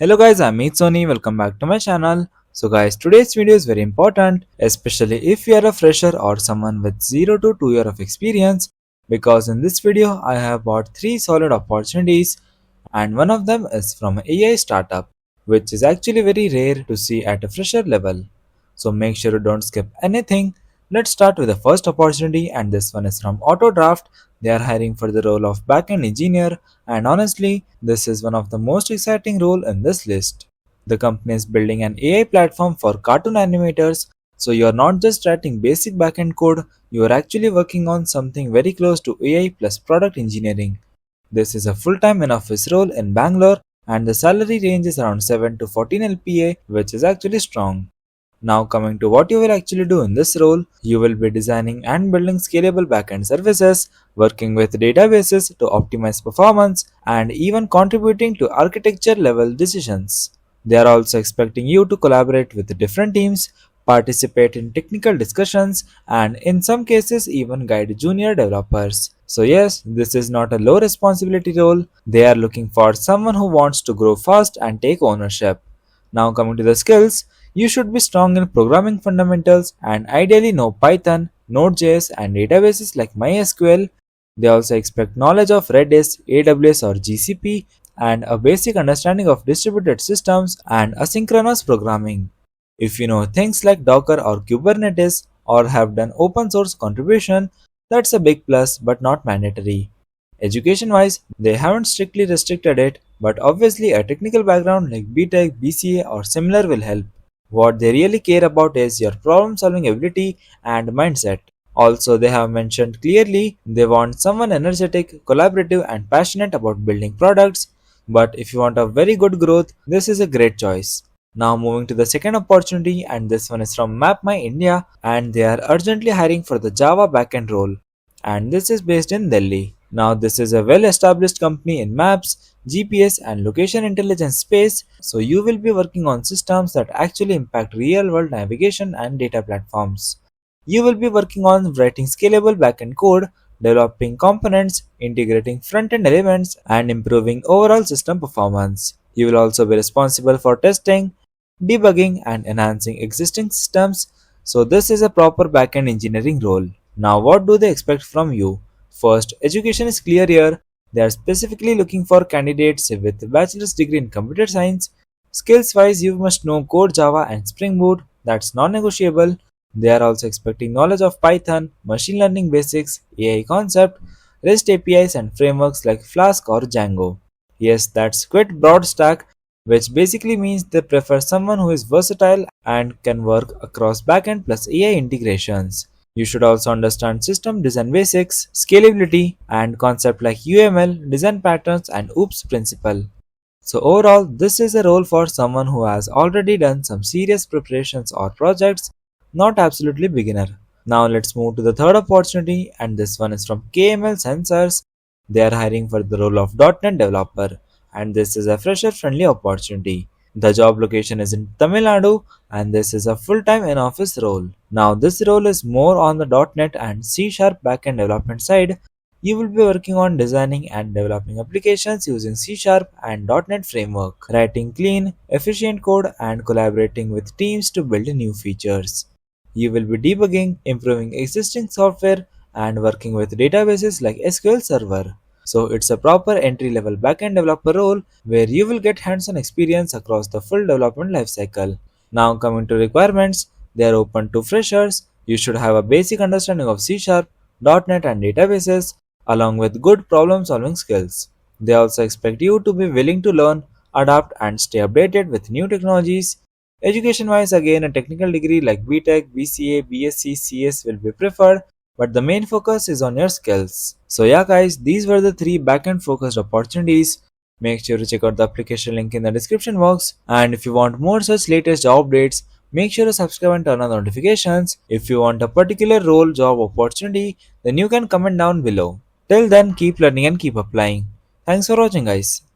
Hello guys, I'm Sony. Welcome back to my channel. So guys, today's video is very important, especially if you are a fresher or someone with 0 to 2 year of experience, because in this video I have bought 3 solid opportunities and one of them is from an AI startup, which is actually very rare to see at a fresher level. So make sure you don't skip anything. Let's start with the first opportunity, and this one is from Autodraft. They are hiring for the role of backend engineer, and honestly, this is one of the most exciting role in this list. The company is building an AI platform for cartoon animators, so you're not just writing basic backend code, you are actually working on something very close to AI plus product engineering. This is a full-time in-office role in Bangalore, and the salary range is around 7 to 14 LPA, which is actually strong. Now coming to what you will actually do in this role, you will be designing and building scalable backend services, working with databases to optimize performance, and even contributing to architecture level decisions. They are also expecting you to collaborate with different teams, participate in technical discussions, and in some cases even guide junior developers. So yes, this is not a low responsibility role. They are looking for someone who wants to grow fast and take ownership. Now coming to the skills, you should be strong in programming fundamentals and ideally know Python, Node.js and databases like MySQL. They also expect knowledge of Redis, AWS or GCP and a basic understanding of distributed systems and asynchronous programming. If you know things like Docker or Kubernetes or have done open source contribution, that's a big plus but not mandatory. Education wise, they haven't strictly restricted it, but obviously a technical background like BTech, BCA or similar will help. What they really care about is your problem solving ability and mindset. Also, they have mentioned clearly they want someone energetic, collaborative, and passionate about building products. But if you want a very good growth, this is a great choice. Now, moving to the second opportunity, and this one is from MapmyIndia, and they are urgently hiring for the Java backend role. And this is based in Delhi. Now, this is a well established company in maps, GPS, and location intelligence space, so you will be working on systems that actually impact real world navigation and data platforms. You will be working on writing scalable backend code, developing components, integrating front-end elements, and improving overall system performance. You will also be responsible for testing, debugging, and enhancing existing systems. So this is a proper backend engineering role. Now what do they expect from you? First, education is clear here. They are specifically looking for candidates with a bachelor's degree in computer science. Skills wise, you must know Core Java and Spring Boot, that's non negotiable. They are also expecting knowledge of Python, machine learning basics, AI concept, REST APIs, and frameworks like Flask or Django. Yes, that's quite broad stack, which basically means they prefer someone who is versatile and can work across backend plus AI integrations. You should also understand system design basics, scalability, and concepts like UML, design patterns, and OOPS principle. So overall, this is a role for someone who has already done some serious preparations or projects, not absolutely beginner. Now let's move to the third opportunity, and this one is from KML Sensors. They are hiring for the role of .NET developer, and this is a fresher friendly opportunity. The job location is in Tamil Nadu, and this is a full-time in-office role. Now this role is more on the .NET and C# backend development side. You will be working on designing and developing applications using C# and .NET framework, writing clean, efficient code, and collaborating with teams to build new features. You will be debugging, improving existing software, and working with databases like SQL Server. So it's a proper entry-level backend developer role where you will get hands-on experience across the full development lifecycle. Now coming to requirements, they are open to freshers. You should have a basic understanding of C#, .NET and databases, along with good problem-solving skills. They also expect you to be willing to learn, adapt, and stay updated with new technologies. Education-wise, again, a technical degree like BTech, BCA, BSc, CS will be preferred, but the main focus is on your skills. So yeah guys, these were the 3 backend focused opportunities. Make sure to check out the application link in the description box, and if you want more such latest job updates, make sure to subscribe and turn on notifications. If you want a particular role job opportunity, then you can comment down below. Till then, keep learning and keep applying. Thanks for watching guys.